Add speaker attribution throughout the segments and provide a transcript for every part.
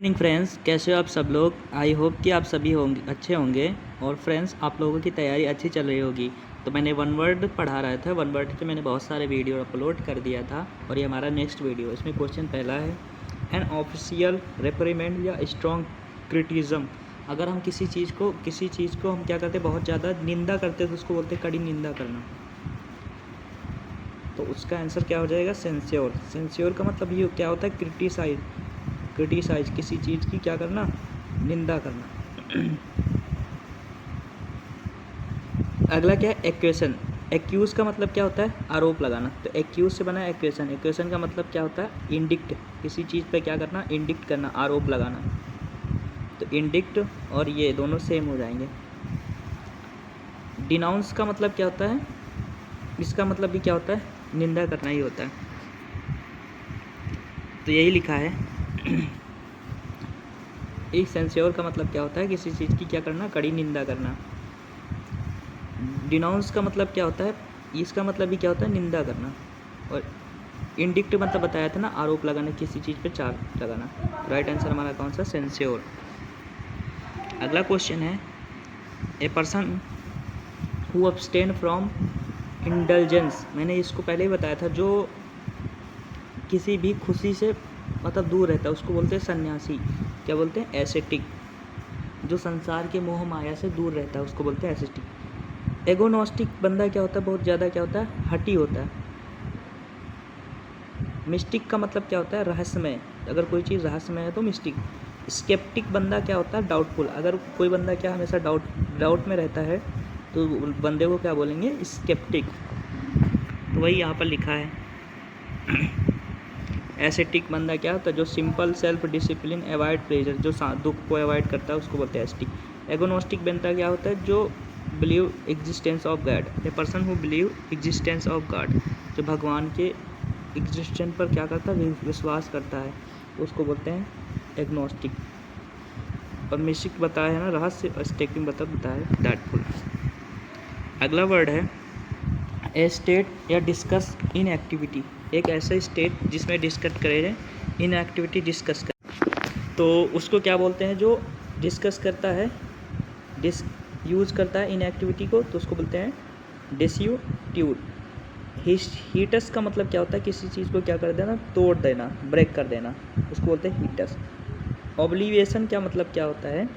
Speaker 1: Morning friends, कैसे हो आप सब लोग। आई होप कि आप सभी होंगे अच्छे होंगे। और फ्रेंड्स, आप लोगों की तैयारी अच्छी चल रही होगी। तो मैंने वन वर्ड पढ़ा रहा था, वन वर्ड पे मैंने बहुत सारे वीडियो अपलोड कर दिया था और ये हमारा नेक्स्ट वीडियो। इसमें क्वेश्चन पहला है, एन ऑफिशियल रेप्रिमेंड या स्ट्रॉन्ग क्रिटिज़म। अगर हम किसी चीज़ को हम क्या करते हैं, बहुत ज़्यादा निंदा करते हैं तो उसको बोलते हैं कड़ी निंदा करना। तो उसका आंसर क्या हो जाएगा, सेंस्योर। सेंस्योर का मतलब ये क्या होता है, क्रिटिसाइज किसी चीज़ की क्या करना, निंदा करना। अगला क्या है, एक्वेशन। एक्यूज का मतलब क्या होता है, आरोप लगाना। तो एक्यूज से बना है एक्वेशन। एक्वेशन का मतलब क्या होता है, इंडिक्ट, किसी चीज़ पे क्या करना, इंडिक्ट करना, आरोप लगाना। तो इंडिक्ट और ये दोनों सेम हो जाएंगे। डिनाउंस का मतलब क्या होता है, इसका मतलब भी क्या होता है, निंदा करना ही होता है। तो यही लिखा है। एक सेंस्योर का मतलब क्या होता है, किसी चीज़ की क्या करना, कड़ी निंदा करना। डिनाउंस का मतलब क्या होता है, इसका मतलब भी क्या होता है, निंदा करना। और इंडिक्ट मतलब बताया था ना, आरोप लगाना, किसी चीज़ पे चार्ज लगाना। राइट आंसर हमारा कौन सा, सेंस्योर। अगला क्वेश्चन है, a person who abstain from indulgence. मैंने इसको पहले ही बताया था, जो किसी भी खुशी से मतलब दूर रहता है उसको बोलते हैं सन्यासी। क्या बोलते हैं, एसेटिक। जो संसार के मोह माया से दूर रहता है उसको बोलते हैं एसेटिक। एगोनोस्टिक बंदा क्या होता है, बहुत ज़्यादा क्या होता है, हठी होता है। मिस्टिक का मतलब क्या होता है, रहस्यमय। अगर कोई चीज़ रहस्यमय है तो मिस्टिक। स्केप्टिक बंदा क्या होता है, डाउटफुल। अगर कोई बंदा क्या हमेशा डाउट में रहता है तो बंदे को क्या बोलेंगे, स्केप्टिक। तो वही यहाँ पर लिखा है। एसेटिक बंदा क्या होता है, जो simple self discipline, avoid pleasure, जो दुख को अवॉइड करता है उसको बोलते हैं एस्टिक। एगोनोस्टिक बंदा क्या होता है, जो believe existence of God. A person who believe existence of God, जो भगवान के एग्जिस्टेंस पर क्या करता है, विश्वास करता है, उसको बोलते हैं एग्नोस्टिक। और मिस्टिक बताया है ना, रहस्य। और स्टेकिंग बताया है डाउटफुल। अगला वर्ड है, ए स्टेट या डिस्कस इन एक्टिविटी। एक ऐसा स्टेट जिसमें डिस्कस करें, इन एक्टिविटी डिस्कस कर, तो उसको क्या बोलते हैं, जो डिस्कस करता है, यूज़ करता है इन एक्टिविटी को, तो उसको बोलते हैं डिस्यूट्यूड। हीटस का मतलब क्या होता है, किसी चीज़ को क्या कर देना, तोड़ देना, ब्रेक कर देना, उसको बोलते हैं हीटस। ऑब्लिविएशन क्या मतलब क्या होता है,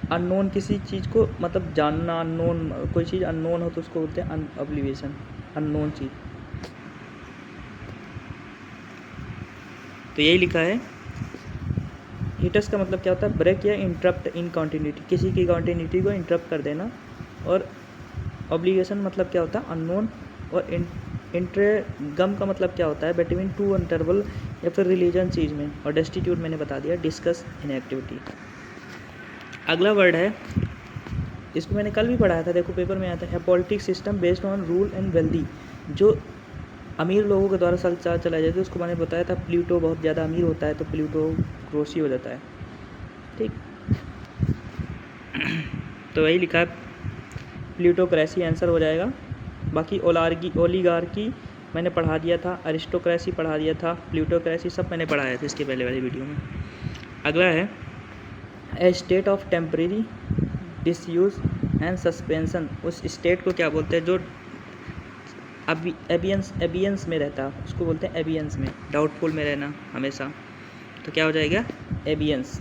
Speaker 1: अननोन, किसी चीज़ को मतलब जानना, अननोन, कोई चीज़ अननोन हो तो उसको बोलते हैं ऑब्लिविएशन, अननोन चीज़। तो यही लिखा है। हिटस का मतलब क्या होता है, ब्रेक या इंटरप्ट इन कॉन्टिन्यूटी, किसी की कॉन्टिन्यूटी को इंटरप्ट कर देना। और ऑब्लिगेशन मतलब क्या होता है, अननोन। और इंटरगम का मतलब क्या होता है, बिटवीन टू इंटरवल या फिर रिलीजन चीज़ में। और डेस्टिट्यूट मैंने बता दिया, डिस्कस इन एक्टिविटी। अगला वर्ड है, इसको मैंने कल भी पढ़ाया था, देखो पेपर में आता है, politic system based on rule and wealthy. जो अमीर लोगों के द्वारा चला जाता है, उसको मैंने बताया था, प्लूटो बहुत ज़्यादा अमीर होता है तो प्लूटो क्रोसी हो जाता है। ठीक। तो वही लिखा है, प्लूटोक्रेसी आंसर हो जाएगा। बाकी ओलिगार्की मैंने पढ़ा दिया था, अरिस्टोक्रेसी पढ़ा दिया था, प्लूटोक्रेसी सब मैंने पढ़ाया था इसके पहले वाली वीडियो में। अगला है, a state of temporary disuse and suspension. उस स्टेट को क्या बोलते हैं, जो एबियंस में रहता है उसको बोलते हैं एबियंस में, डाउटफुल में रहना हमेशा। तो क्या हो जाएगा, एबियंस।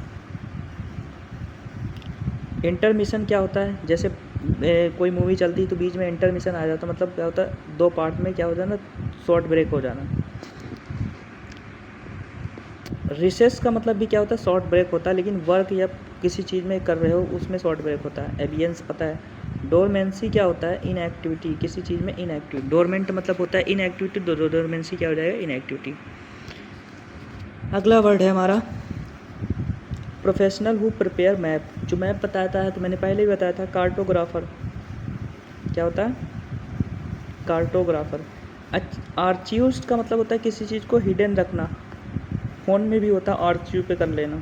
Speaker 1: इंटरमिशन क्या होता है, जैसे कोई मूवी चलती है तो बीच में इंटरमिशन आ जाता है, मतलब क्या होता है, दो पार्ट में क्या हो जाना, शॉर्ट ब्रेक हो जाना। रिसेस का मतलब भी क्या होता है, शॉर्ट ब्रेक होता है, लेकिन वर्क या किसी चीज़ में कर रहे हो उसमें शॉर्ट ब्रेक होता है। एबियंस पता है। डोरमेंसी क्या होता है, इनएक्टिविटी, किसी चीज़ में इनएक्टिव। डोरमेंट मतलब होता है इनएक्टिविटी, डोरमेंसी क्या हो जाएगा, इनएक्टिविटी। अगला वर्ड है हमारा, प्रोफेशनल हु प्रिपेयर मैप। जो मैप बताता है तो मैंने पहले ही बताया था, कार्टोग्राफर। क्या होता है, कार्टोग्राफर। आर्चीव्स का मतलब होता है किसी चीज़ को हिडन रखना। फ़ोन में भी होता है, आर्चीव पे कर लेना।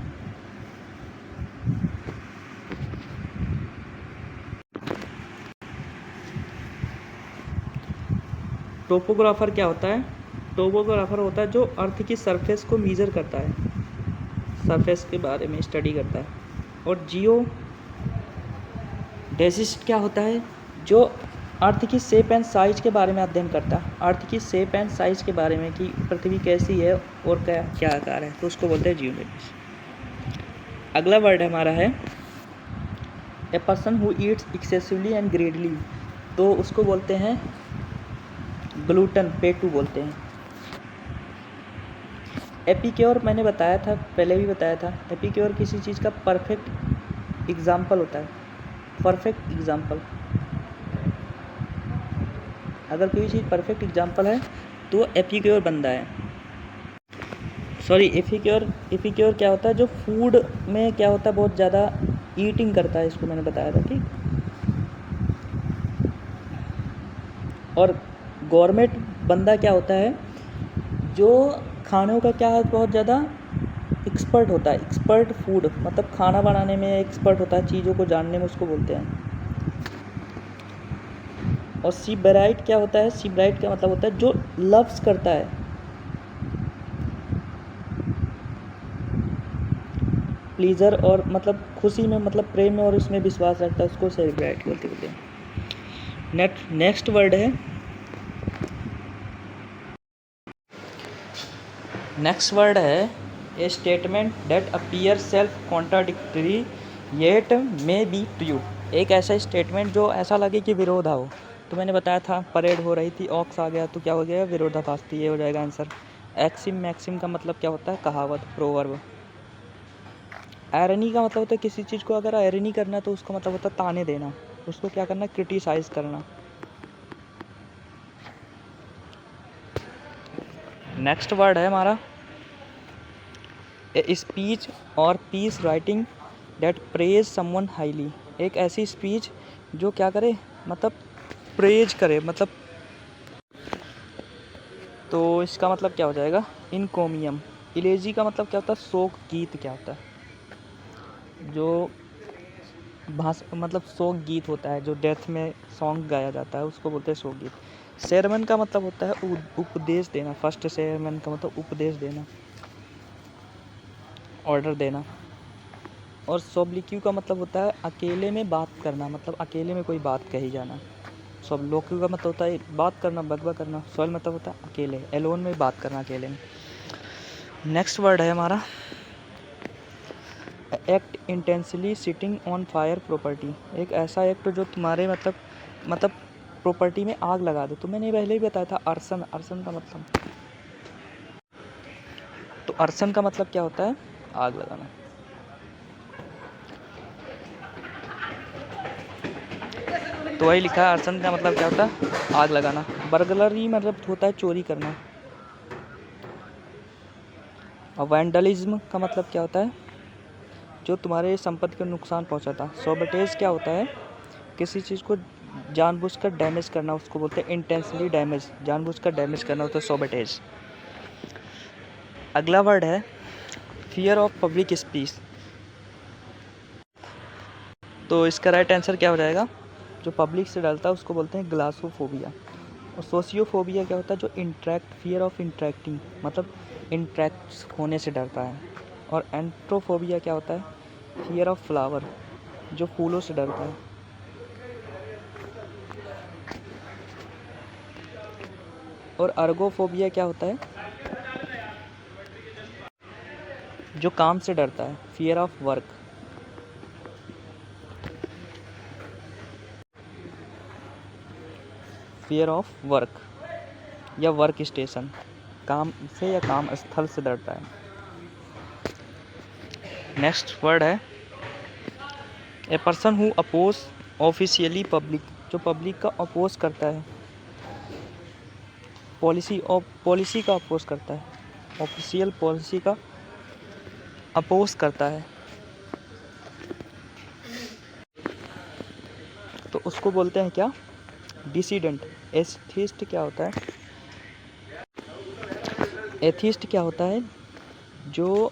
Speaker 1: टोपोग्राफर क्या होता है, टोपोग्राफर होता है जो अर्थ की सरफेस को मीज़र करता है, सरफेस के बारे में स्टडी करता है। और जियोडेसिस्ट क्या होता है, जो अर्थ की शेप एंड साइज़ के बारे में अध्ययन करता है, अर्थ की शेप एंड साइज़ के बारे में कि पृथ्वी कैसी है और क्या क्या आकार है, तो उसको बोलते हैं जियोडेसिस्ट। अगला वर्ड हमारा है a person who eats excessively and greedily, तो उसको बोलते हैं ग्लूटन, पेटू बोलते हैं। एपिक्योर मैंने बताया था, पहले भी बताया था, एपिक्योर किसी चीज़ का परफेक्ट एग्जाम्पल होता है, परफेक्ट एग्जाम्पल। अगर कोई चीज़ परफेक्ट एग्जाम्पल है तो एपिक्योर बंदा है। सॉरी, एपिक्योर क्या होता है, जो फूड में क्या होता है बहुत ज़्यादा ईटिंग करता है, इसको मैंने बताया था, ठीक। और गवर्नमेंट बंदा क्या होता है, जो खानों का क्या है बहुत ज़्यादा एक्सपर्ट होता है, एक्सपर्ट फूड मतलब खाना बनाने में एक्सपर्ट होता है, चीज़ों को जानने में, उसको बोलते हैं। और सिब्राइट क्या होता है, सिब्राइट का मतलब होता है जो लव्स करता है, प्लीजर और मतलब खुशी में, मतलब प्रेम में और उसमें विश्वास रखता है, उसको सिब्राइट बोलते हैं। नेक्स्ट वर्ड है, ए statement that appear self contradictory yet may be true. एक ऐसा स्टेटमेंट जो ऐसा लगे कि विरोधा हो। तो मैंने बताया था परेड हो रही थी, ऑक्स आ गया तो क्या हो गया, विरोधाभास थी, ये हो जाएगा आंसर। एक्सिम मैक्सिम का मतलब क्या होता है, कहावत, प्रोवर्ब। आयरनी का मतलब होता है किसी चीज़ को अगर आयरनी करना तो उसका मतलब होता है ताने देना, उसको क्या करना, क्रिटिसाइज करना। नेक्स्ट वर्ड है हमारा ए स्पीच और piece writing that praise someone highly. एक ऐसी स्पीच जो क्या करे, मतलब प्रेज करे, मतलब तो इसका मतलब क्या हो जाएगा, इनकोमियम। इलेजी का मतलब क्या होता है, शोक गीत क्या होता है, जो मतलब शोक गीत होता है, जो डेथ में सॉन्ग गाया जाता है, उसको बोलते हैं शोक गीत। शेरमन का मतलब होता है उपदेश देना, फर्स्ट शेरमन का मतलब उपदेश देना, ऑर्डर देना। और सोब्लिक्यू का मतलब होता है अकेले में बात करना, मतलब अकेले में कोई बात कही जाना। सोब्लिक्यू का मतलब होता है बात करना, बकबक करना। सोल मतलब होता है अकेले, एलोन में बात करना, अकेले में। नेक्स्ट वर्ड है हमारा act intensely sitting on fire property. एक ऐसा एक्ट जो तुम्हारे मतलब प्रॉपर्टी में आग लगा दे। तो मैंने पहले ही बताया था अर्सन, अर्सन का मतलब, तो अर्सन का मतलब क्या होता है, आग लगाना। तो वही लिखा है, अर्सन का मतलब क्या होता है, आग लगाना। बर्गलरी मतलब होता है चोरी करना। और वैंडलिज्म का मतलब क्या होता है, जो तुम्हारे संपत्ति को नुकसान पहुंचाता। सॉबटेज क्या होता है, किसी चीज़ को जानबूझकर डैमेज करना, उसको बोलते हैं इंटेंशनली डैमेज, जानबूझकर डैमेज करना होता है सॉबटेज। अगला वर्ड है फियर ऑफ पब्लिक स्पीच। तो इसका राइट आंसर क्या हो जाएगा, जो पब्लिक से डरता है उसको बोलते हैं ग्लासोफोबिया। और सोशियोफोबिया क्या होता है, जो फियर ऑफ इंटरेक्टिंग, मतलब इंटरेक्ट होने से डरता है। और एंट्रोफोबिया क्या होता है, फियर ऑफ फ्लावर, जो फूलों से डरता है। और अर्गोफोबिया क्या होता है, जो काम से डरता है, fear of work. Fear of work या वर्क स्टेशन, काम से या काम स्थल से डरता है। नेक्स्ट वर्ड है a person who oppose officially public, जो पब्लिक का अपोज करता है, पॉलिसी का अपोज करता है, ऑफिशियल पॉलिसी का अपोज करता है, तो उसको बोलते हैं क्या, डिसीडेंट। एथिस्ट क्या होता है, एथिस्ट क्या होता है, जो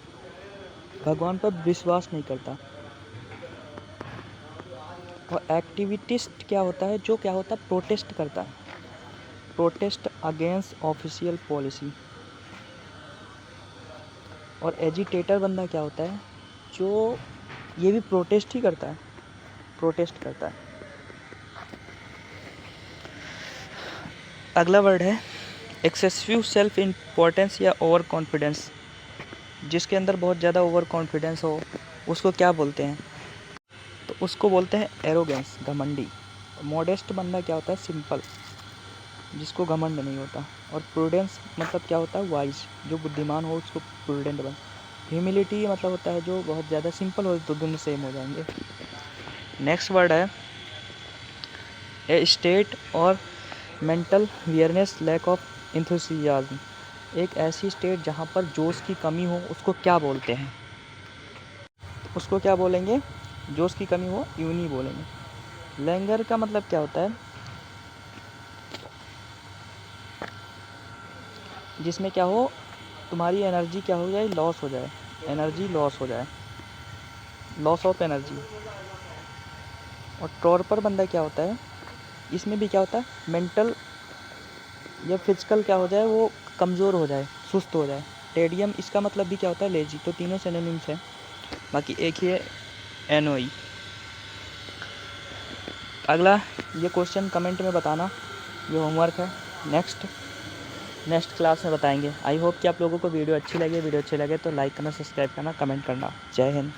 Speaker 1: भगवान पर विश्वास नहीं करता। और एक्टिविटिस्ट क्या होता है, जो क्या होता है, प्रोटेस्ट करता है। Protest against official policy. और एजिटेटर बंदा क्या होता है, जो ये भी प्रोटेस्ट ही करता है, प्रोटेस्ट करता है। अगला वर्ड है एक्सेसिव सेल्फ इम्पोर्टेंस या ओवर कॉन्फिडेंस। जिसके अंदर बहुत ज़्यादा ओवर कॉन्फिडेंस हो उसको क्या बोलते हैं, तो उसको बोलते हैं एरोगेंस, घमंडी। मॉडेस्ट बंदा क्या होता है, सिंपल, जिसको घमंड नहीं होता। और प्रूडेंस मतलब क्या होता है, वाइज, जो बुद्धिमान हो उसको प्रूडेंट बन। ह्यूमिलिटी मतलब होता है जो बहुत ज़्यादा सिंपल हो तो दोनों सेम हो जाएंगे। नेक्स्ट वर्ड है ए स्टेट और mental weariness lack of enthusiasm. एक ऐसी स्टेट जहाँ पर जोश की कमी हो उसको क्या बोलते हैं, उसको क्या बोलेंगे, जोश की कमी हो यूं नहीं बोलेंगे। लैंगर का मतलब क्या होता है, जिसमें क्या हो, तुम्हारी एनर्जी क्या हो जाए, लॉस हो जाए, एनर्जी लॉस हो जाए, लॉस ऑफ एनर्जी। और टॉर्पर बंदा क्या होता है, इसमें भी क्या होता है, मेंटल या फिजिकल क्या हो जाए, वो कमज़ोर हो जाए, सुस्त हो जाए। टेडियम इसका मतलब भी क्या होता है, लेजी। तो तीनों सिनोनिम्स हैं, बाकी एक ही है एनओई। अगला ये क्वेश्चन कमेंट में बताना, ये होमवर्क है, नेक्स्ट क्लास में बताएंगे। आई होप कि आप लोगों को वीडियो अच्छी लगे तो लाइक करना, सब्सक्राइब करना, कमेंट करना। जय हिंद।